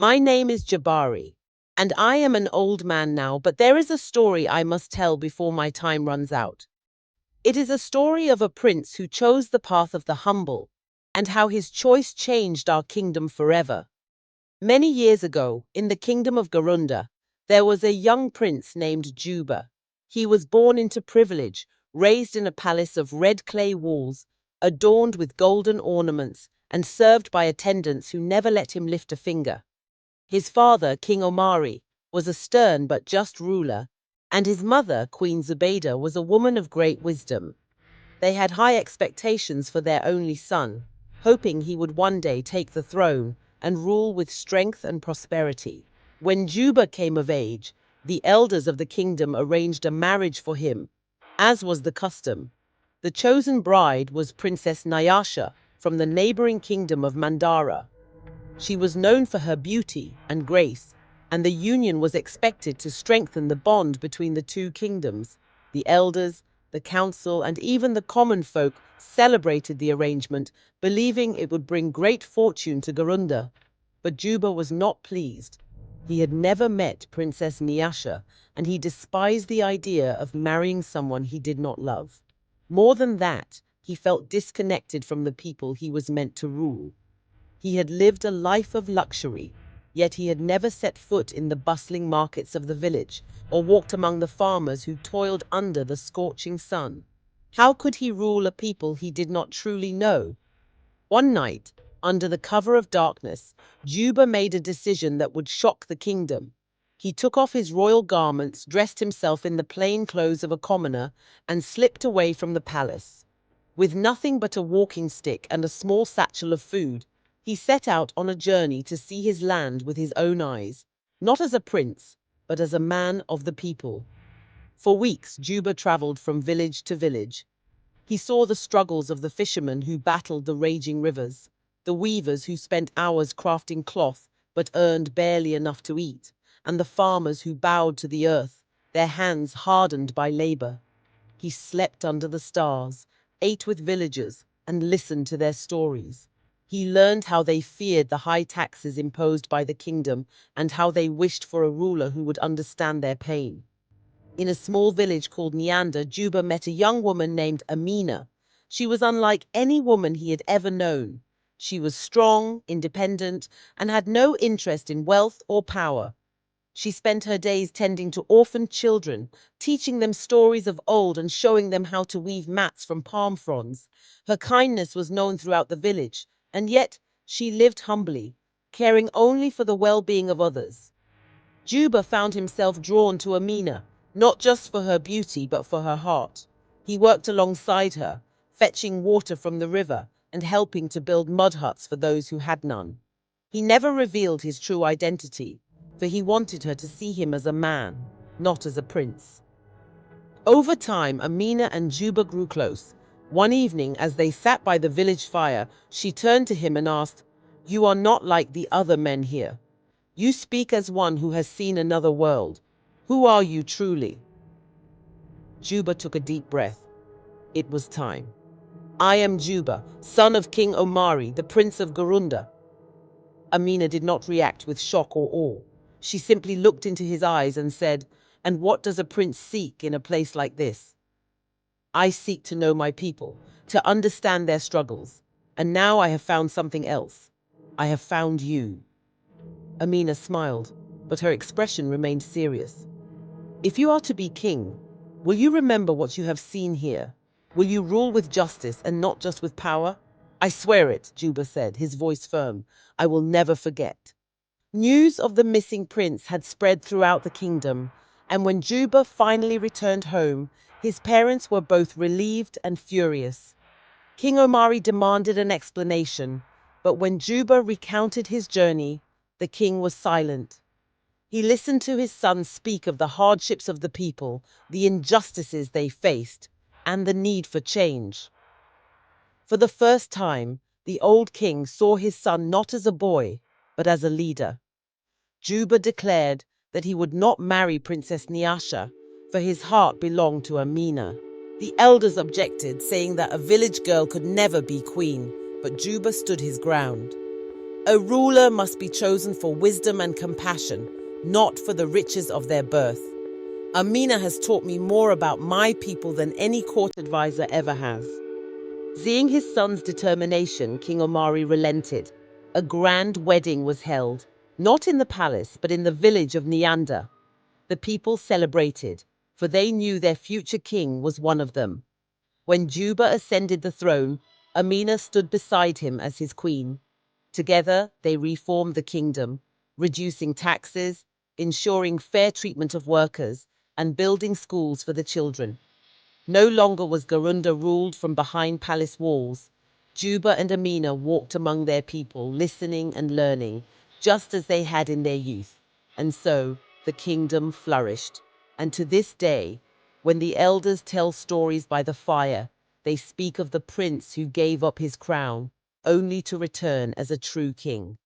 My name is Jabari, and I am an old man now, but there is a story I must tell before my time runs out. It is a story of a prince who chose the path of the humble, and how his choice changed our kingdom forever. Many years ago, in the kingdom of Garunda, there was a young prince named Juba. He was born into privilege, raised in a palace of red clay walls, adorned with golden ornaments, and served by attendants who never let him lift a finger. His father, King Omari, was a stern but just ruler, and his mother, Queen Zubaydah, was a woman of great wisdom. They had high expectations for their only son, hoping he would one day take the throne and rule with strength and prosperity. When Juba came of age, the elders of the kingdom arranged a marriage for him, as was the custom. The chosen bride was Princess Nyasha from the neighboring kingdom of Mandara. She was known for her beauty and grace, and the union was expected to strengthen the bond between the two kingdoms. The elders, the council, and even the common folk celebrated the arrangement, believing it would bring great fortune to Garunda. But Juba was not pleased. He had never met Princess Nyasha, and he despised the idea of marrying someone he did not love. More than that, he felt disconnected from the people he was meant to rule. He had lived a life of luxury, yet he had never set foot in the bustling markets of the village or walked among the farmers who toiled under the scorching sun. How could he rule a people he did not truly know? One night, under the cover of darkness, Juba made a decision that would shock the kingdom. He took off his royal garments, dressed himself in the plain clothes of a commoner, and slipped away from the palace. With nothing but a walking stick and a small satchel of food, he set out on a journey to see his land with his own eyes, not as a prince, but as a man of the people. For weeks, Juba traveled from village to village. He saw the struggles of the fishermen who battled the raging rivers, the weavers who spent hours crafting cloth but earned barely enough to eat, and the farmers who bowed to the earth, their hands hardened by labor. He slept under the stars, ate with villagers, and listened to their stories. He learned how they feared the high taxes imposed by the kingdom and how they wished for a ruler who would understand their pain. In a small village called Neander, Juba met a young woman named Amina. She was unlike any woman he had ever known. She was strong, independent, and had no interest in wealth or power. She spent her days tending to orphaned children, teaching them stories of old and showing them how to weave mats from palm fronds. Her kindness was known throughout the village, and yet she lived humbly, caring only for the well-being of others. Juba found himself drawn to Amina, not just for her beauty but for her heart. He worked alongside her, fetching water from the river and helping to build mud huts for those who had none. He never revealed his true identity, for he wanted her to see him as a man, not as a prince. Over time, Amina and Juba grew close. One evening, as they sat by the village fire, she turned to him and asked, "You are not like the other men here. You speak as one who has seen another world. Who are you truly?" Juba took a deep breath. It was time. "I am Juba, son of King Omari, the Prince of Garunda." Amina did not react with shock or awe. She simply looked into his eyes and said, "And what does a prince seek in a place like this?" "I seek to know my people, to understand their struggles. And now I have found something else. I have found you." Amina smiled, but her expression remained serious. "If you are to be king, will you remember what you have seen here? Will you rule with justice and not just with power?" "I swear it," Juba said, his voice firm. "I will never forget." News of the missing prince had spread throughout the kingdom, and when Juba finally returned home, his parents were both relieved and furious. King Omari demanded an explanation, but when Juba recounted his journey, the king was silent. He listened to his son speak of the hardships of the people, the injustices they faced, and the need for change. For the first time, the old king saw his son not as a boy, but as a leader. Juba declared that he would not marry Princess Nyasha, for his heart belonged to Amina. The elders objected, saying that a village girl could never be queen, but Juba stood his ground. A ruler must be chosen for wisdom and compassion, not for the riches of their birth. Amina has taught me more about my people than any court advisor ever has. Seeing his son's determination, King Omari relented. A grand wedding was held, not in the palace, but in the village of Nyanda. The people celebrated, for they knew their future king was one of them. When Juba ascended the throne, Amina stood beside him as his queen. Together, they reformed the kingdom, reducing taxes, ensuring fair treatment of workers, and building schools for the children. No longer was Garunda ruled from behind palace walls. Juba and Amina walked among their people, listening and learning, just as they had in their youth. And so the kingdom flourished. And to this day, when the elders tell stories by the fire, they speak of the prince who gave up his crown, only to return as a true king.